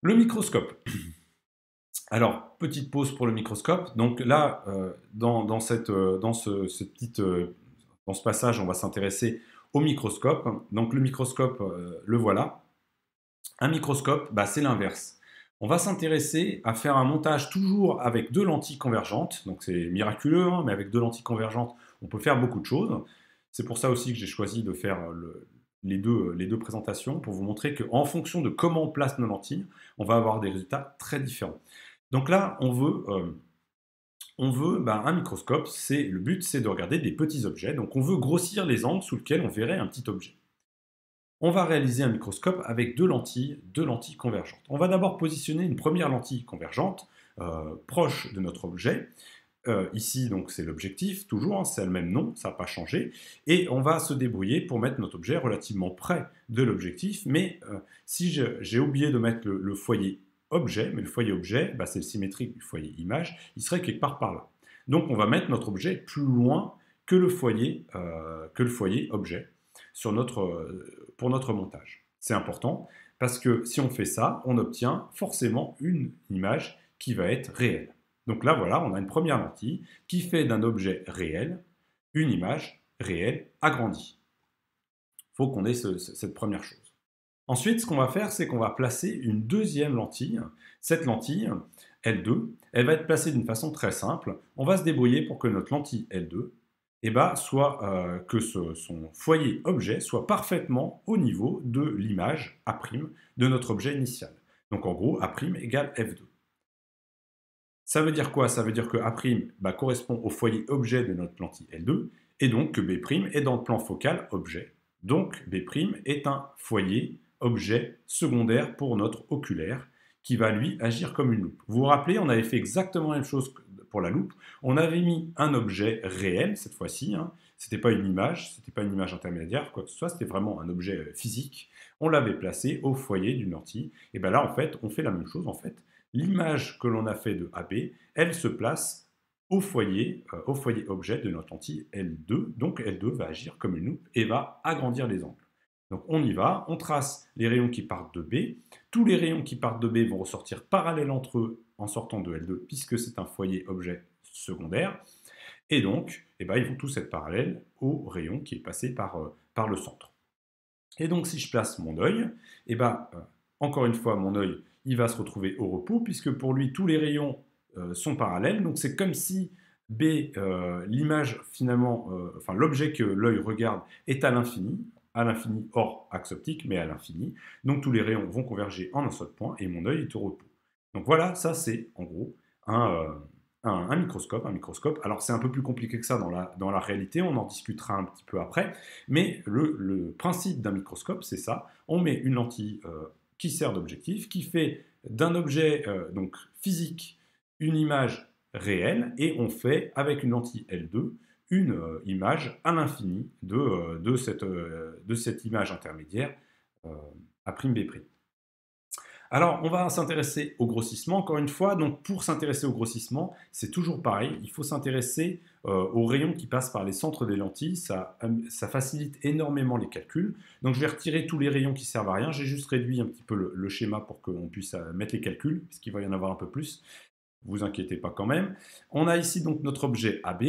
Le microscope. Alors, petite pause pour le microscope. Donc là, dans ce passage, on va s'intéresser au microscope. Donc le microscope, le voilà. Un microscope, bah, c'est l'inverse. On va s'intéresser à faire un montage toujours avec deux lentilles convergentes. Donc c'est miraculeux, hein, mais avec deux lentilles convergentes, on peut faire beaucoup de choses. C'est pour ça aussi que j'ai choisi de faire les deux présentations, pour vous montrer qu'en fonction de comment on place nos lentilles, on va avoir des résultats très différents. Donc là, on veut bah, un microscope, le but c'est de regarder des petits objets, donc on veut grossir les angles sous lesquels on verrait un petit objet. On va réaliser un microscope avec deux lentilles convergentes. On va d'abord positionner une première lentille convergente proche de notre objet. Ici, donc, c'est l'objectif, toujours, hein, c'est le même nom, ça n'a pas changé. Et on va se débrouiller pour mettre notre objet relativement près de l'objectif. Mais si j'ai oublié de mettre le foyer objet, mais le foyer objet, bah, c'est le symétrique du foyer image, il serait quelque part par là. Donc on va mettre notre objet plus loin que le foyer objet pour notre montage. C'est important parce que si on fait ça, on obtient forcément une image qui va être réelle. Donc là, voilà, on a une première lentille qui fait d'un objet réel une image réelle agrandie. Il faut qu'on ait cette première chose. Ensuite, ce qu'on va faire, c'est qu'on va placer une deuxième lentille. Cette lentille, L2, elle va être placée d'une façon très simple. On va se débrouiller pour que notre lentille L2, que son foyer objet soit parfaitement au niveau de l'image A' de notre objet initial. Donc en gros, A' égale F2. Ça veut dire quoi? Ça veut dire que A' correspond au foyer objet de notre lentille L2, et donc que B' est dans le plan focal objet. Donc B' est un foyer objet secondaire pour notre oculaire, qui va lui agir comme une loupe. Vous vous rappelez, on avait fait exactement la même chose pour la loupe. On avait mis un objet réel, cette fois-ci, hein. C'était pas une image intermédiaire, quoi que ce soit, c'était vraiment un objet physique. On l'avait placé au foyer d'une lentille. Et bien là, en fait, on fait la même chose, en fait. L'image que l'on a fait de AB, elle se place au foyer objet de notre lentille L2. Donc L2 va agir comme une loupe et va agrandir les angles. Donc on y va, on trace les rayons qui partent de B. Tous les rayons qui partent de B vont ressortir parallèles entre eux en sortant de L2, puisque c'est un foyer objet secondaire. Et donc, ils vont tous être parallèles au rayon qui est passé par le centre. Et donc si je place mon œil, encore une fois, mon œil, il va se retrouver au repos, puisque pour lui, tous les rayons sont parallèles. Donc c'est comme si B, l'image finalement, l'objet que l'œil regarde est à l'infini hors axe optique, mais à l'infini. Donc tous les rayons vont converger en un seul point, et mon œil est au repos. Donc voilà, ça c'est en gros un microscope. Alors c'est un peu plus compliqué que ça dans la réalité, on en discutera un petit peu après, mais le principe d'un microscope, c'est ça. On met une lentille qui sert d'objectif, qui fait d'un objet donc physique une image réelle, et on fait avec une lentille L2 une image à l'infini de cette image intermédiaire A'B'. Alors, on va s'intéresser au grossissement, encore une fois. Donc, pour s'intéresser au grossissement, c'est toujours pareil. Il faut s'intéresser aux rayons qui passent par les centres des lentilles. Ça facilite énormément les calculs. Donc, je vais retirer tous les rayons qui servent à rien. J'ai juste réduit un petit peu le schéma pour qu'on puisse mettre les calculs, parce qu'il va y en avoir un peu plus. Vous inquiétez pas quand même. On a ici donc notre objet AB.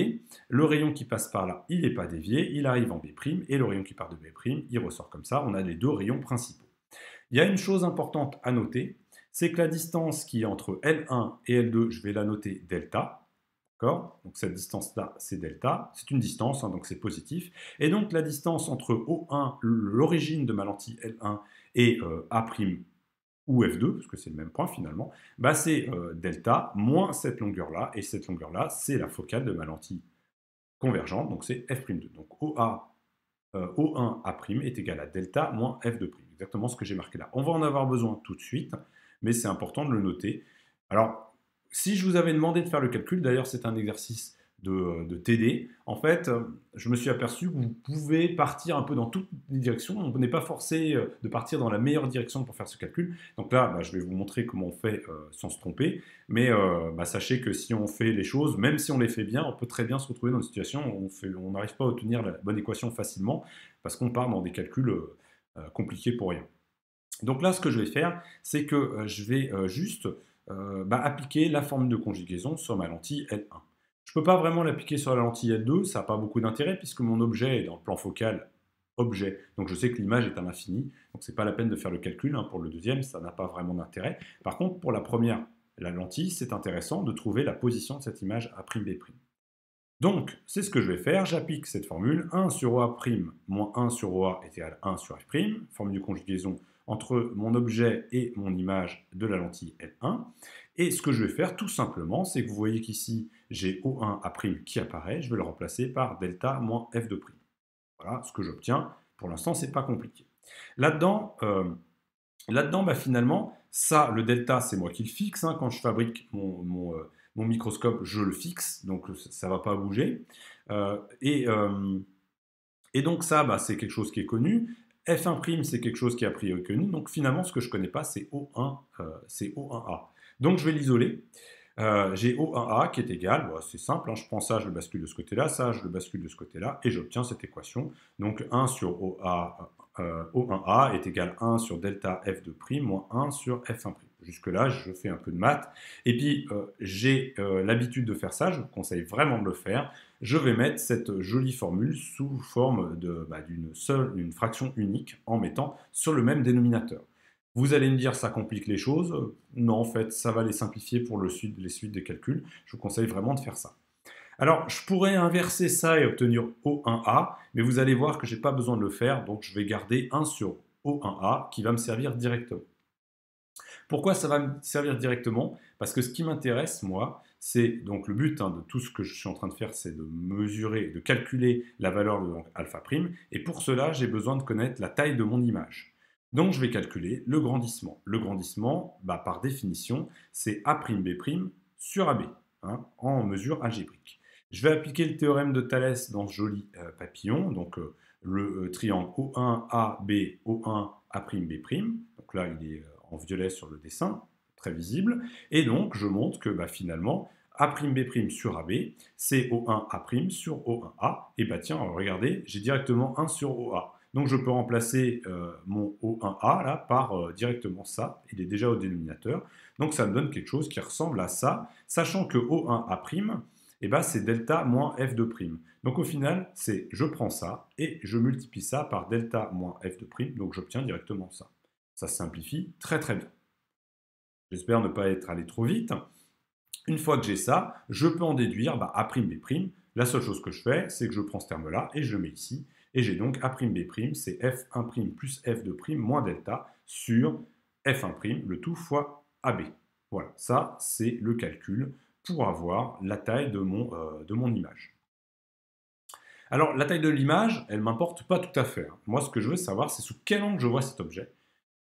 Le rayon qui passe par là, il n'est pas dévié. Il arrive en B'. Et le rayon qui part de B', il ressort comme ça. On a les deux rayons principaux. Il y a une chose importante à noter, c'est que la distance qui est entre L1 et L2, je vais la noter delta. D'accord? Donc cette distance-là, c'est delta. C'est une distance, hein, donc c'est positif. Et donc la distance entre O1, l'origine de ma lentille L1, et A' ou F2, parce que c'est le même point finalement, c'est delta moins cette longueur-là. Et cette longueur-là, c'est la focale de ma lentille convergente, donc c'est F'2. Donc O1 A' est égal à delta moins F2'. Exactement ce que j'ai marqué là. On va en avoir besoin tout de suite, mais c'est important de le noter. Alors, si je vous avais demandé de faire le calcul, d'ailleurs c'est un exercice de TD, en fait, je me suis aperçu que vous pouvez partir un peu dans toutes les directions. On n'est pas forcé de partir dans la meilleure direction pour faire ce calcul. Donc là, je vais vous montrer comment on fait sans se tromper. Mais sachez que si on fait les choses, même si on les fait bien, on peut très bien se retrouver dans une situation où on n'arrive pas à obtenir la bonne équation facilement, parce qu'on part dans des calculs compliqués pour rien. Donc là, ce que je vais faire, c'est que je vais juste appliquer la formule de conjugaison sur ma lentille L1. Je ne peux pas vraiment l'appliquer sur la lentille L2, ça n'a pas beaucoup d'intérêt puisque mon objet est dans le plan focal objet. Donc je sais que l'image est à l'infini, donc ce n'est pas la peine de faire le calcul. Hein, pour le deuxième, ça n'a pas vraiment d'intérêt. Par contre, pour la première, la lentille, c'est intéressant de trouver la position de cette image A'B'. Donc, c'est ce que je vais faire, j'applique cette formule, 1 sur OA' moins 1 sur OA est égal à 1 sur F', formule de conjugaison entre mon objet et mon image de la lentille L1. Et ce que je vais faire, tout simplement, c'est que vous voyez qu'ici, j'ai O1A' qui apparaît, je vais le remplacer par delta moins F'. Voilà ce que j'obtiens. Pour l'instant, c'est pas compliqué. Là-dedans, finalement, ça, le delta, c'est moi qui le fixe. Hein. Quand je fabrique mon microscope, je le fixe, donc ça ne va pas bouger. Et donc ça, c'est quelque chose qui est connu. F1', c'est quelque chose qui est a priori connu. Donc finalement, ce que je ne connais pas, c'est O1, c'est O1A. Donc je vais l'isoler. J'ai O1A qui est égal, c'est simple, hein, je prends ça, je le bascule de ce côté-là, ça, je le bascule de ce côté-là, et j'obtiens cette équation. Donc 1 sur O1A est égal à 1 sur delta F2' moins 1 sur F1'. Jusque-là, je fais un peu de maths. Et puis, j'ai l'habitude de faire ça, je vous conseille vraiment de le faire. Je vais mettre cette jolie formule sous forme d'une fraction unique en mettant sur le même dénominateur. Vous allez me dire ça complique les choses. Non, en fait, ça va les simplifier pour les suites de calculs. Je vous conseille vraiment de faire ça. Alors, je pourrais inverser ça et obtenir O1A, mais vous allez voir que je n'ai pas besoin de le faire, donc je vais garder 1 sur O1A qui va me servir directement. Pourquoi ça va me servir directement? Parce que ce qui m'intéresse, moi, c'est donc le but de tout ce que je suis en train de faire, c'est de mesurer, de calculer la valeur de alpha prime, et pour cela, j'ai besoin de connaître la taille de mon image. Donc je vais calculer le grandissement. Le grandissement, par définition, c'est A'B' sur AB, hein, en mesure algébrique. Je vais appliquer le théorème de Thalès dans ce joli papillon, donc le triangle O1AB, O1 A'B', donc là il est en violet sur le dessin, très visible, et donc je montre que finalement, A'B' sur AB, c'est O1A' sur O1A, et tiens, regardez, j'ai directement 1 sur OA. Donc je peux remplacer mon O1A là, par directement ça, il est déjà au dénominateur, donc ça me donne quelque chose qui ressemble à ça, sachant que O1A', c'est delta moins F2'. Donc au final, c'est je prends ça et je multiplie ça par delta moins F2', donc j'obtiens directement ça. Ça se simplifie très très bien. J'espère ne pas être allé trop vite. Une fois que j'ai ça, je peux en déduire A'B'. La seule chose que je fais, c'est que je prends ce terme-là et je le mets ici. Et j'ai donc A'B', c'est F1' plus F2' moins delta sur F1', le tout fois AB. Voilà, ça c'est le calcul pour avoir la taille de mon image. Alors, la taille de l'image, elle ne m'importe pas tout à fait. Hein. Moi, ce que je veux savoir, c'est sous quel angle je vois cet objet.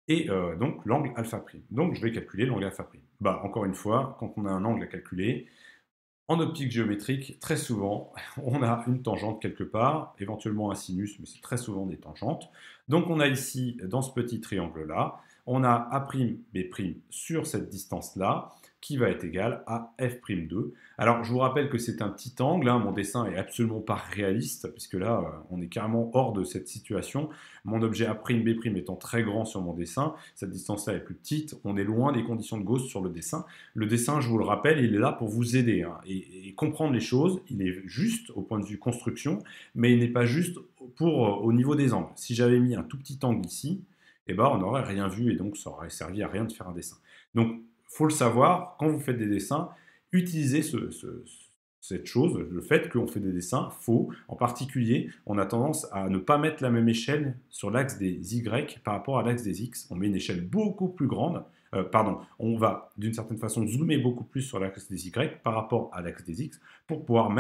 Et donc, l'angle alpha'. Donc, je vais calculer l'angle alpha'. Encore une fois, quand on a un angle à calculer, en optique géométrique, très souvent, on a une tangente quelque part, éventuellement un sinus, mais c'est très souvent des tangentes. Donc, on a ici, dans ce petit triangle-là, on a A'B' sur cette distance-là, qui va être égal à F'2. Alors, je vous rappelle que c'est un petit angle, hein, mon dessin est absolument pas réaliste, puisque là, on est carrément hors de cette situation. Mon objet A'B' étant très grand sur mon dessin, cette distance-là est plus petite, on est loin des conditions de Gauss sur le dessin. Le dessin, je vous le rappelle, il est là pour vous aider, hein, et comprendre les choses, il est juste au point de vue construction, mais il n'est pas juste au niveau des angles. Si j'avais mis un tout petit angle ici, on n'aurait rien vu, et donc ça aurait servi à rien de faire un dessin. Donc, faut le savoir, quand vous faites des dessins, utilisez cette chose, le fait qu'on fait des dessins faux. En particulier, on a tendance à ne pas mettre la même échelle sur l'axe des Y par rapport à l'axe des X. On met une échelle beaucoup plus grande. On va d'une certaine façon zoomer beaucoup plus sur l'axe des Y par rapport à l'axe des X pour pouvoir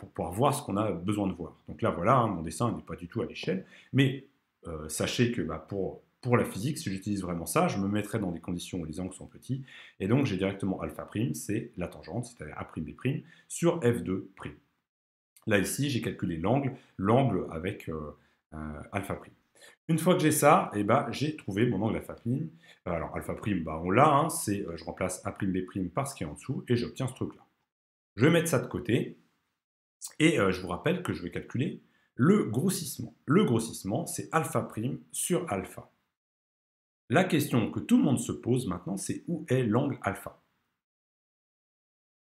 pour pouvoir voir ce qu'on a besoin de voir. Donc là, voilà, hein, mon dessin n'est pas du tout à l'échelle, mais sachez que pour la physique, si j'utilise vraiment ça, je me mettrai dans des conditions où les angles sont petits, et donc j'ai directement alpha', c'est la tangente, c'est-à-dire A'B' sur F2'. Là, ici, j'ai calculé l'angle avec alpha'. Une fois que j'ai ça, j'ai trouvé mon angle alpha'. Alors, alpha', on l'a, hein, je remplace A'B' par ce qui est en dessous, et j'obtiens ce truc-là. Je vais mettre ça de côté, et je vous rappelle que je vais calculer le grossissement. Le grossissement, c'est alpha' sur alpha. la question que tout le monde se pose maintenant, c'est où est l'angle alpha?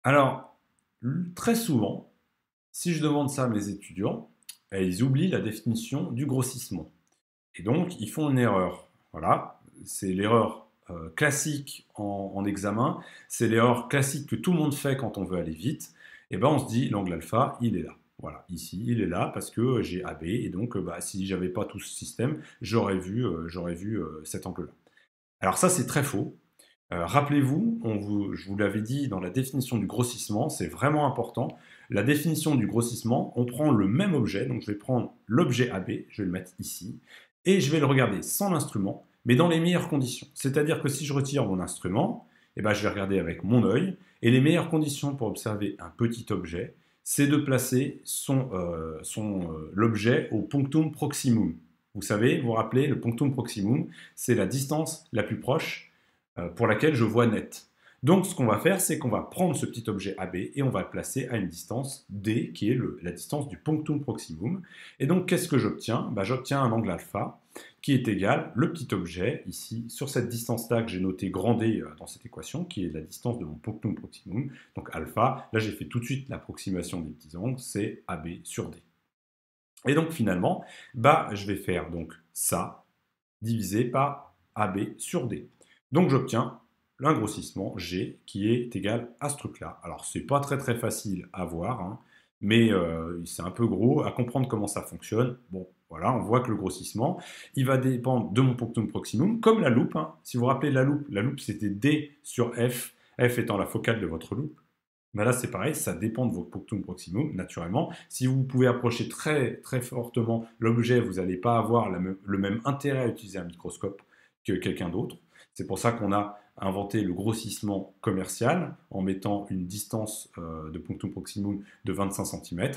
Alors, très souvent, si je demande ça à mes étudiants, ils oublient la définition du grossissement. Et donc, ils font une erreur. Voilà, c'est l'erreur classique en examen, c'est l'erreur classique que tout le monde fait quand on veut aller vite. Et ben, on se dit, l'angle alpha, il est là. Voilà, ici, il est là parce que j'ai AB, et donc si j'avais pas tout ce système, j'aurais vu cet angle-là. Alors ça, c'est très faux. Rappelez-vous, je vous l'avais dit dans la définition du grossissement, c'est vraiment important. La définition du grossissement, on prend le même objet, donc je vais prendre l'objet AB, je vais le mettre ici, et je vais le regarder sans l'instrument, mais dans les meilleures conditions. C'est-à-dire que si je retire mon instrument, eh ben, je vais regarder avec mon œil, et les meilleures conditions pour observer un petit objet, c'est de placer l'objet au punctum proximum. Vous savez, vous vous rappelez, le punctum proximum, c'est la distance la plus proche pour laquelle je vois net. Donc ce qu'on va faire, c'est qu'on va prendre ce petit objet AB et on va le placer à une distance D, qui est la distance du punctum proximum. Et donc qu'est-ce que j'obtiens? J'obtiens un angle alpha qui est égal, le petit objet, ici, sur cette distance-là que j'ai noté grand D dans cette équation, qui est la distance de mon punctum proximum. Donc alpha, là j'ai fait tout de suite l'approximation des petits angles, c'est AB sur D. Et donc finalement, je vais faire donc ça divisé par AB sur D. Donc j'obtiens un grossissement G qui est égal à ce truc-là. Alors c'est pas très facile à voir, hein, mais c'est un peu gros. À comprendre comment ça fonctionne, bon voilà, on voit que le grossissement, il va dépendre de mon punctum proximum, comme la loupe. Hein. Si vous vous rappelez la loupe c'était D sur F, F étant la focale de votre loupe. Ben là, c'est pareil, ça dépend de votre punctum proximum, naturellement. Si vous pouvez approcher très fortement l'objet, vous n'allez pas avoir le même intérêt à utiliser un microscope que quelqu'un d'autre. C'est pour ça qu'on a inventé le grossissement commercial en mettant une distance de punctum proximum de 25 cm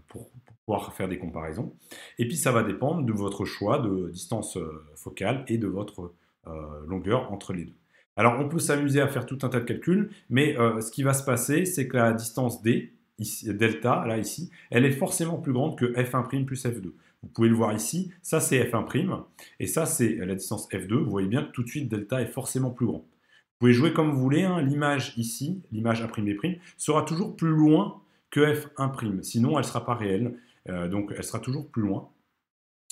pour pouvoir faire des comparaisons. Et puis, ça va dépendre de votre choix de distance focale et de votre longueur entre les deux. Alors, on peut s'amuser à faire tout un tas de calculs, mais ce qui va se passer, c'est que la distance D, ici, delta, là, ici, elle est forcément plus grande que F1' plus F2. Vous pouvez le voir ici, ça c'est F1', et ça c'est la distance F2. Vous voyez bien que tout de suite, delta est forcément plus grand. Vous pouvez jouer comme vous voulez, hein. L'image ici, l'image A'B', sera toujours plus loin que F1', sinon elle ne sera pas réelle, donc elle sera toujours plus loin.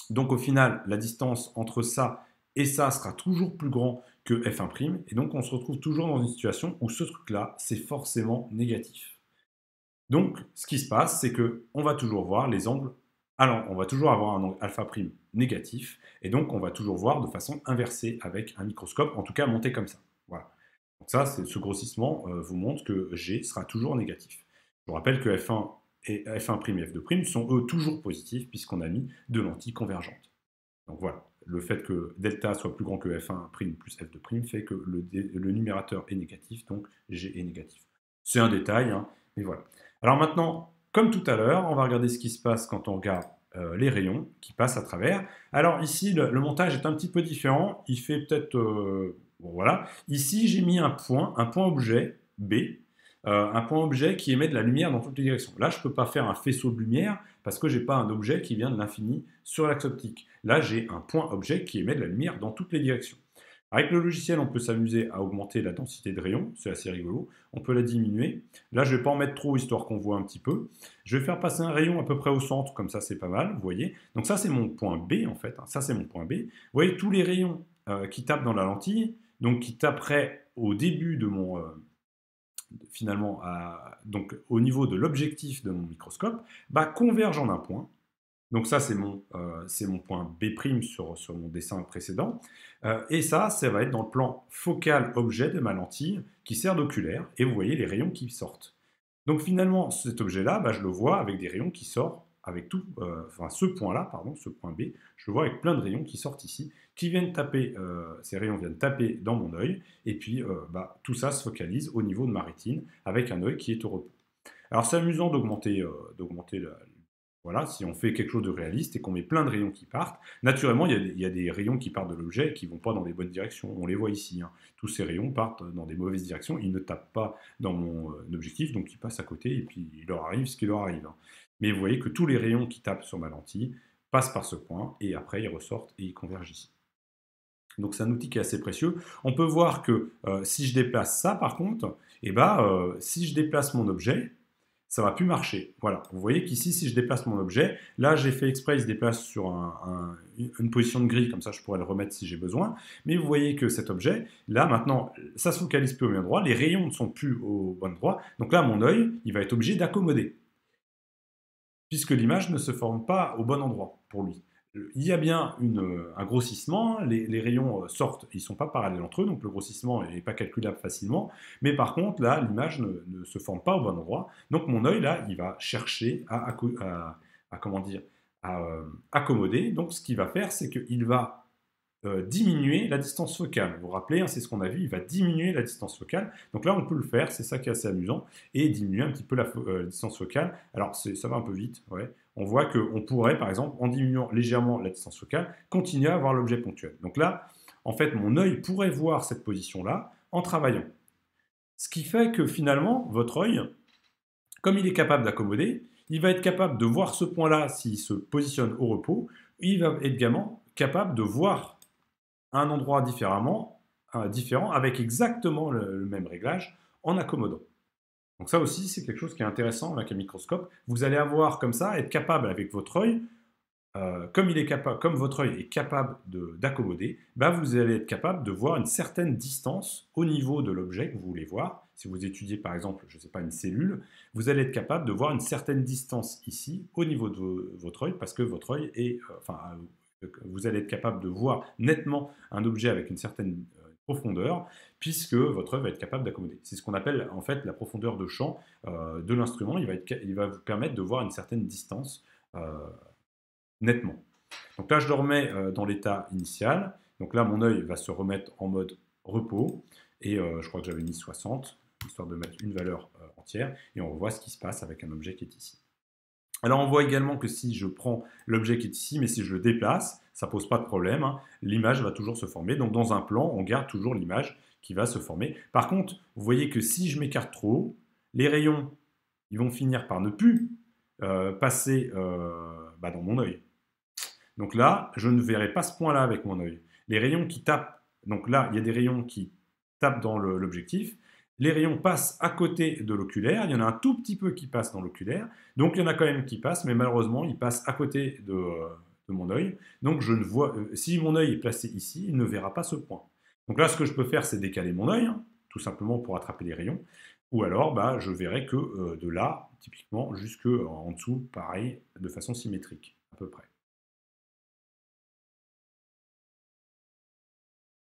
Donc au final, la distance entre ça et ça sera toujours plus grand que F1', et donc on se retrouve toujours dans une situation où ce truc-là, c'est forcément négatif. Donc ce qui se passe, c'est qu'on va toujours voir les angles, alors on va toujours avoir un angle alpha' négatif, et donc on va toujours voir de façon inversée avec un microscope, en tout cas monté comme ça. Voilà. Donc ça, ce grossissement vous montre que G sera toujours négatif. Je vous rappelle que F1 et F1' et F2' sont eux toujours positifs puisqu'on a mis deux lentilles convergentes. Donc voilà, le fait que delta soit plus grand que F1' plus F2' fait que le numérateur est négatif, donc G est négatif. C'est un détail, hein, mais voilà. Alors maintenant, comme tout à l'heure, on va regarder ce qui se passe quand on regarde les rayons qui passent à travers. Alors ici, le montage est un petit peu différent. Il fait peut-être... bon, voilà. Ici, j'ai mis un point objet B, un point objet qui émet de la lumière dans toutes les directions. Là, je ne peux pas faire un faisceau de lumière parce que je n'ai pas un objet qui vient de l'infini sur l'axe optique. Là, j'ai un point objet qui émet de la lumière dans toutes les directions. Avec le logiciel, on peut s'amuser à augmenter la densité de rayons, c'est assez rigolo. On peut la diminuer. Là, je ne vais pas en mettre trop, histoire qu'on voit un petit peu. Je vais faire passer un rayon à peu près au centre, comme ça c'est pas mal, vous voyez. Donc ça, c'est mon point B, en fait. Ça, c'est mon point B. Vous voyez, tous les rayons qui tapent dans la lentille, donc qui taperaient au début de mon... finalement, donc au niveau de l'objectif de mon microscope, convergent en un point. Donc ça, c'est mon point B' sur mon dessin précédent. Et ça va être dans le plan focal objet de ma lentille qui sert d'oculaire. Et vous voyez les rayons qui sortent. Donc finalement, cet objet-là, je le vois avec des rayons qui sortent, avec tout, ce point-là, pardon, ce point B, je le vois avec plein de rayons qui sortent ici, qui viennent taper, ces rayons viennent taper dans mon œil, et puis tout ça se focalise au niveau de ma rétine, avec un œil qui est au repos. Alors c'est amusant d'augmenter voilà, si on fait quelque chose de réaliste et qu'on met plein de rayons qui partent, naturellement, il y a des rayons qui partent de l'objet et qui ne vont pas dans les bonnes directions. On les voit ici. Hein. Tous ces rayons partent dans des mauvaises directions. Ils ne tapent pas dans mon objectif, donc ils passent à côté et puis il leur arrive ce qui leur arrive. Hein. Mais vous voyez que tous les rayons qui tapent sur ma lentille passent par ce point et après ils ressortent et ils convergent ici. Donc c'est un outil qui est assez précieux. On peut voir que si je déplace ça, par contre, eh ben, si je déplace mon objet, ça va plus marcher. Voilà, vous voyez qu'ici, si je déplace mon objet, là j'ai fait exprès, il se déplace sur une position de grille, comme ça je pourrais le remettre si j'ai besoin. Mais vous voyez que cet objet, là maintenant, ça se focalise plus au même endroit, les rayons ne sont plus au bon endroit. Donc là, mon œil, il va être obligé d'accommoder, puisque l'image ne se forme pas au bon endroit pour lui. Il y a bien un grossissement, les rayons sortent, ils ne sont pas parallèles entre eux, donc le grossissement n'est pas calculable facilement, mais par contre, là, l'image ne se forme pas au bon endroit, donc mon œil, là, il va chercher comment dire, à accommoder, donc ce qu'il va faire, c'est qu'il va diminuer la distance focale. Vous vous rappelez, hein, c'est ce qu'on a vu, il va diminuer la distance focale. Donc là, on peut le faire, c'est ça qui est assez amusant, et diminuer un petit peu la distance focale. Alors, ça va un peu vite, ouais. On voit qu'on pourrait, par exemple, en diminuant légèrement la distance focale, continuer à voir l'objet ponctuel. Donc là, en fait, mon œil pourrait voir cette position-là en travaillant. Ce qui fait que finalement, votre œil, comme il est capable d'accommoder, il va être capable de voir ce point-là s'il se positionne au repos, il va être également capable de voir un endroit différent avec exactement le même réglage en accommodant. Donc ça aussi, c'est quelque chose qui est intéressant avec un microscope. Vous allez avoir comme ça, être capable avec votre œil, comme votre œil est capable d'accommoder, bah vous allez être capable de voir une certaine distance au niveau de l'objet que vous voulez voir. Si vous étudiez par exemple, je ne sais pas, une cellule, vous allez être capable de voir une certaine distance ici au niveau de votre œil parce que votre œil est, vous allez être capable de voir nettement un objet avec une certaine profondeur, puisque votre œil va être capable d'accommoder. C'est ce qu'on appelle en fait la profondeur de champ de l'instrument. Il va vous permettre de voir une certaine distance nettement. Donc là, je le remets dans l'état initial. Donc là, mon œil va se remettre en mode repos. Et je crois que j'avais mis 60, histoire de mettre une valeur entière. Et on voit ce qui se passe avec un objet qui est ici. Alors on voit également que si je prends l'objet qui est ici, mais si je le déplace, ça ne pose pas de problème, hein, l'image va toujours se former. Donc dans un plan, on garde toujours l'image qui va se former. Par contre, vous voyez que si je m'écarte trop haut, les rayons ils vont finir par ne plus passer dans mon œil. Donc là, je ne verrai pas ce point-là avec mon œil. Les rayons qui tapent, donc là, il y a des rayons qui tapent dans l'objectif. Les rayons passent à côté de l'oculaire. Il y en a un tout petit peu qui passe dans l'oculaire. Donc il y en a quand même qui passent, mais malheureusement, ils passent à côté de mon œil. Donc je ne vois, si mon œil est placé ici, il ne verra pas ce point. Donc là, ce que je peux faire, c'est décaler mon œil, hein, tout simplement pour attraper les rayons. Ou alors, je verrai que de là, typiquement, jusqu'en dessous, pareil, de façon symétrique, à peu près.